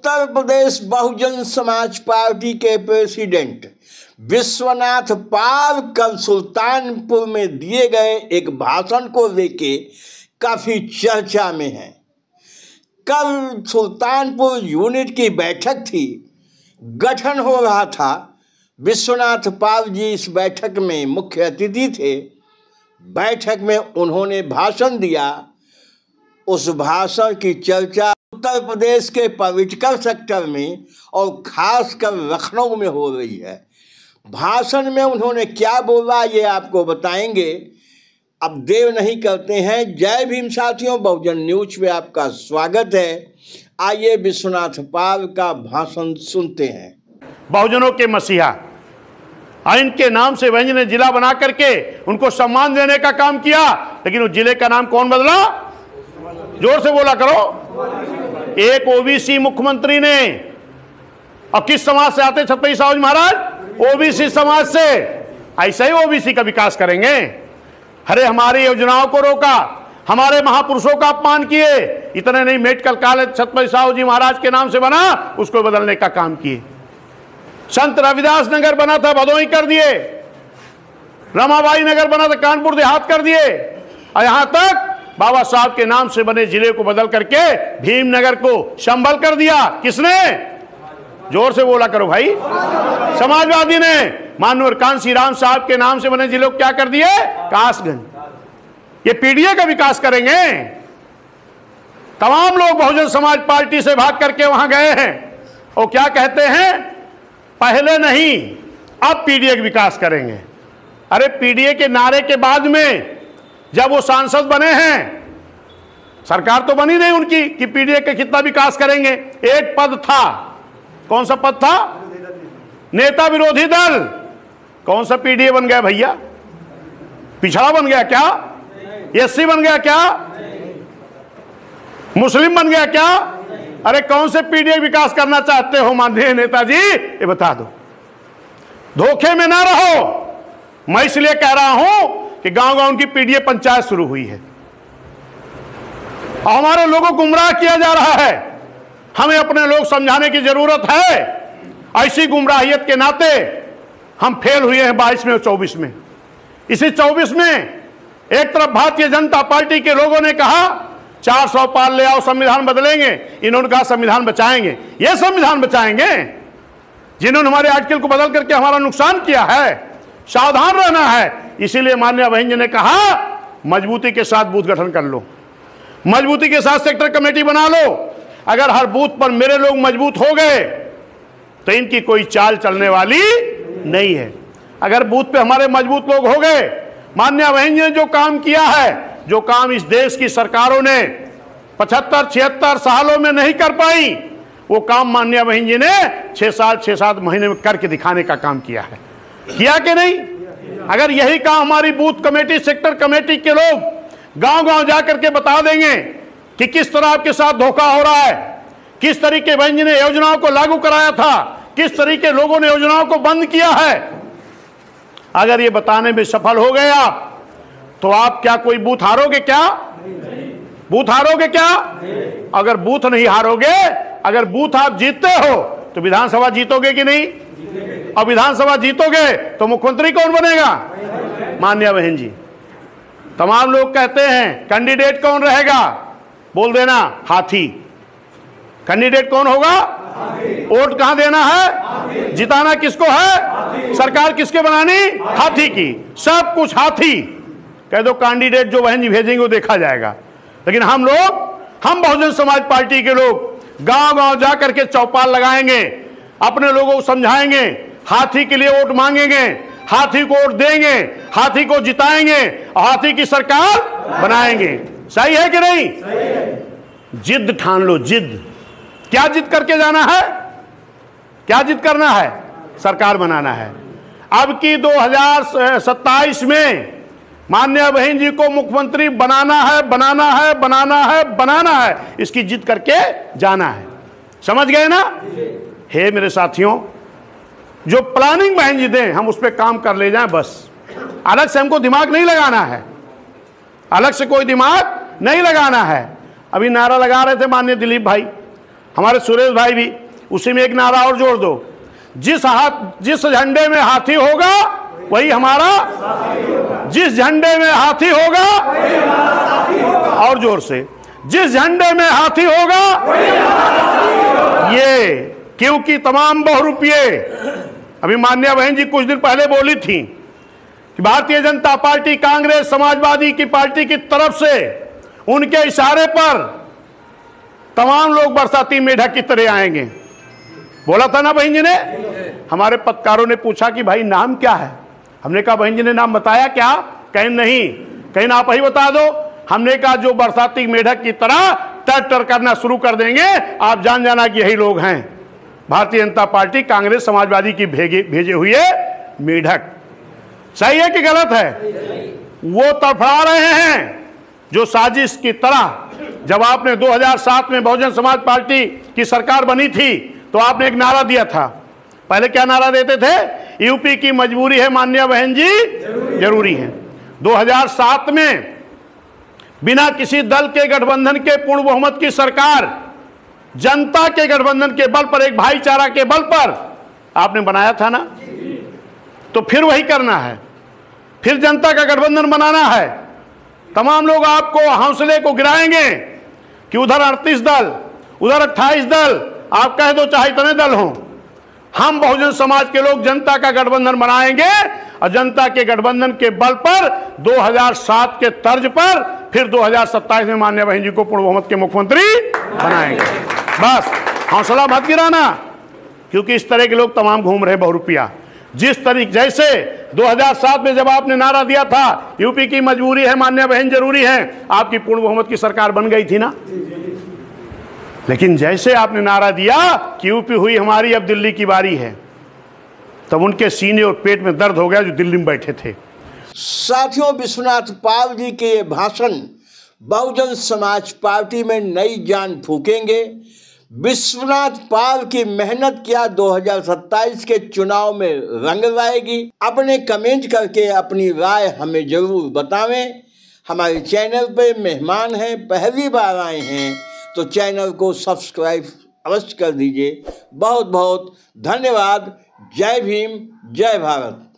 Uttar Pradesh Bahujan Samaj party के president Vishwanath पाल कल सुल्तानपुर में दिए गए एक भाषण को लेके काफी चर्चा में हैं। कल सुल्तानपुर यूनिट की बैठक थी, गठन हो रहा था। विश्वनाथ पाल जी इस बैठक में मुख्य अतिथि थे। बैठक में उन्होंने भाषण दिया। उस भाषण की चर्चा उत्तर प्रदेश के पॉलिटिकल सेक्टर में और खासकर लखनऊ में हो रही है। भाषण में उन्होंने क्या बोला ये आपको बताएंगे। अब देर नहीं करते हैं। जय भीम साथियों, बहुजन न्यूज पे आपका स्वागत है। आइए विश्वनाथ पाल का भाषण सुनते हैं। बहुजनों के मसीहा इनके नाम से वंज ने जिला बना करके उनको सम्मान देने का काम किया, लेकिन उस जिले का नाम कौन बदला? जोर से बोला करो। एक ओबीसी मुख्यमंत्री ने, और किस समाज से आते छत्रपति साहू जी महाराज? ओबीसी समाज से। ऐसा ही ओबीसी का विकास करेंगे? अरे हमारी योजनाओं को रोका, हमारे महापुरुषों का अपमान किए। इतने नहीं, मेडिकल कॉलेज छत्रपति साहू जी महाराज के नाम से बना, उसको बदलने का काम किए। संत रविदास नगर बना था, भदोही कर दिए। रमाबाई नगर बना था, कानपुर देहात कर दिए। और यहां तक बाबा साहब के नाम से बने जिले को बदल करके भीमनगर को संभल कर दिया। किसने? जोर से बोला करो भाई। समाजवादी ने। मानवर कांसी राम साहब के नाम से बने जिले को क्या कर दिए? कासगंज। ये पीडीए का विकास करेंगे। तमाम लोग बहुजन समाज पार्टी से भाग करके वहां गए हैं और क्या कहते हैं? पहले नहीं, अब पीडीए का विकास करेंगे। अरे पीडीए के नारे के बाद में जब वो सांसद बने हैं, सरकार तो बनी नहीं उनकी कि पीडीए का कितना विकास करेंगे। एक पद था, कौन सा पद था? नेता विरोधी दल। कौन सा पीडीए बन गया भैया? पिछड़ा बन गया क्या? एससी बन गया क्या? मुस्लिम बन गया क्या? अरे कौन से पीडीए विकास करना चाहते हो माननीय नेताजी, ये बता दो। धोखे में ना रहो। मैं इसलिए कह रहा हूं कि गांव गांव की पीडीए पंचायत शुरू हुई है और हमारे लोगों को गुमराह किया जा रहा है। हमें अपने लोग समझाने की जरूरत है। ऐसी गुमराहियत के नाते हम फेल हुए हैं 22 में और 24 में। इसी 24 में एक तरफ भारतीय जनता पार्टी के लोगों ने कहा 400 पार ले आओ, संविधान बदलेंगे। इन्होंने कहा संविधान बचाएंगे। ये संविधान बचाएंगे जिन्होंने हमारे आर्टिकल को बदल करके हमारा नुकसान किया है। सावधान रहना है। इसीलिए माननीय बहन जी ने कहा मजबूती के साथ बूथ गठन कर लो, मजबूती के साथ सेक्टर कमेटी बना लो। अगर हर बूथ पर मेरे लोग मजबूत हो गए तो इनकी कोई चाल चलने वाली नहीं है। अगर बूथ पे हमारे मजबूत लोग हो गए, माननीय बहन जी ने जो काम किया है, जो काम इस देश की सरकारों ने 75-76 सालों में नहीं कर पाई, वो काम माननीय बहन जी ने 6 साल 6-7 महीने में करके दिखाने का काम किया है। किया कि नहीं? अगर यही काम हमारी बूथ कमेटी, सेक्टर कमेटी के लोग गांव गांव जाकर के बता देंगे कि किस तरह आपके साथ धोखा हो रहा है, किस तरीके बहन जी ने योजनाओं को लागू कराया था, किस तरीके लोगों ने योजनाओं को बंद किया है, अगर ये बताने में सफल हो गए आप, तो आप क्या कोई बूथ हारोगे क्या? बूथ हारोगे क्या? अगर बूथ नहीं हारोगे, अगर बूथ आप जीतते हो तो विधानसभा जीतोगे कि नहीं? और विधानसभा जीतोगे तो मुख्यमंत्री कौन बनेगा? माननीय बहन जी। तमाम लोग कहते हैं कैंडिडेट कौन रहेगा? बोल देना हाथी। कैंडिडेट कौन होगा? वोट कहां देना है? जिताना किसको है? सरकार किसके बनानी? हाथी की। सब कुछ हाथी। कह दो कैंडिडेट जो बहन जी भेजेंगे वो देखा जाएगा। लेकिन हम बहुजन समाज पार्टी के लोग गांव गांव जाकर के चौपाल लगाएंगे, अपने लोगों को समझाएंगे, हाथी के लिए वोट मांगेंगे, हाथी को वोट देंगे, हाथी को जिताएंगे और हाथी की सरकार बनाएंगे। सही है कि नहीं? जिद ठान लो, जिद। क्या जिद करके जाना है? क्या जिद करना है? सरकार बनाना है। अब की 2027 में माननीय बहन जी को मुख्यमंत्री बनाना है, बनाना है, बनाना है, बनाना है। इसकी जिद करके जाना है। समझ गए ना? हे मेरे साथियों, जो प्लानिंग बहन जी दें हम उस पर काम कर ले जाएं बस। अलग से हमको दिमाग नहीं लगाना है, अलग से कोई दिमाग नहीं लगाना है। अभी नारा लगा रहे थे माननीय दिलीप भाई, हमारे सुरेश भाई भी, उसी में एक नारा और जोड़ दो, जिस झंडे में हाथी होगा वही हमारा, जिस झंडे में हाथी होगा, और जोर से, जिस झंडे में हाथी होगा ये, क्योंकि तमाम बहुरूपिये, अभी माननीय बहन जी कुछ दिन पहले बोली थी कि भारतीय जनता पार्टी, कांग्रेस, समाजवादी की पार्टी की तरफ से उनके इशारे पर तमाम लोग बरसाती मेढक की तरह आएंगे। बोला था ना बहन जी ने। हमारे पत्रकारों ने पूछा कि भाई नाम क्या है, हमने कहा बहन जी ने नाम बताया क्या, कहीं नहीं, कहीं आप ही बता दो। हमने कहा जो बरसाती मेढक की तरह टर करना शुरू कर देंगे, आप जान जाना कि यही लोग हैं भारतीय जनता पार्टी, कांग्रेस, समाजवादी की भेजे हुए मेढक। सही है कि गलत है? वो तड़फड़ा रहे हैं जो साजिश की तरह। जब आपने 2007 में बहुजन समाज पार्टी की सरकार बनी थी तो आपने एक नारा दिया था। पहले क्या नारा देते थे? यूपी की मजबूरी है माननीय बहन जी, जरूरी है। 2007 में बिना किसी दल के गठबंधन के पूर्ण बहुमत की सरकार, जनता के गठबंधन के बल पर, एक भाईचारा के बल पर आपने बनाया था ना। तो फिर वही करना है, फिर जनता का गठबंधन बनाना है। तमाम लोग आपको हौसले को गिराएंगे कि उधर 38 दल, उधर 28 दल, आप कह दो चाहे इतने दल हों, हम बहुजन समाज के लोग जनता का गठबंधन बनाएंगे और जनता के गठबंधन के बल पर 2007 के तर्ज पर फिर 2027 में माननीय बहन जी को पूर्ण बहुमत के मुख्यमंत्री बनाएंगे। बस हौसला मत गिराना, क्योंकि इस तरह के लोग तमाम घूम रहे बहुरूपिया। जिस तरीके जैसे 2007 में जब आपने नारा दिया था यूपी की मजबूरी है माननीय बहन जरूरी है, आपकी पूर्ण बहुमत की सरकार बन गई थी ना। लेकिन जैसे आपने नारा दिया कि यूपी हुई हमारी, अब दिल्ली की बारी है, तब उनके सीने और पेट में दर्द हो गया जो दिल्ली में बैठे थे। साथियों, विश्वनाथ पाल जी के ये भाषण बहुजन समाज पार्टी में नई जान फूकेंगे। विश्वनाथ पाल की मेहनत क्या 2027 के चुनाव में रंग लाएगी? अपने कमेंट करके अपनी राय हमें जरूर बतावें। हमारे चैनल पे मेहमान हैं, पहली बार आए हैं तो चैनल को सब्सक्राइब अवश्य कर दीजिए। बहुत बहुत धन्यवाद। जय भीम, जय भारत।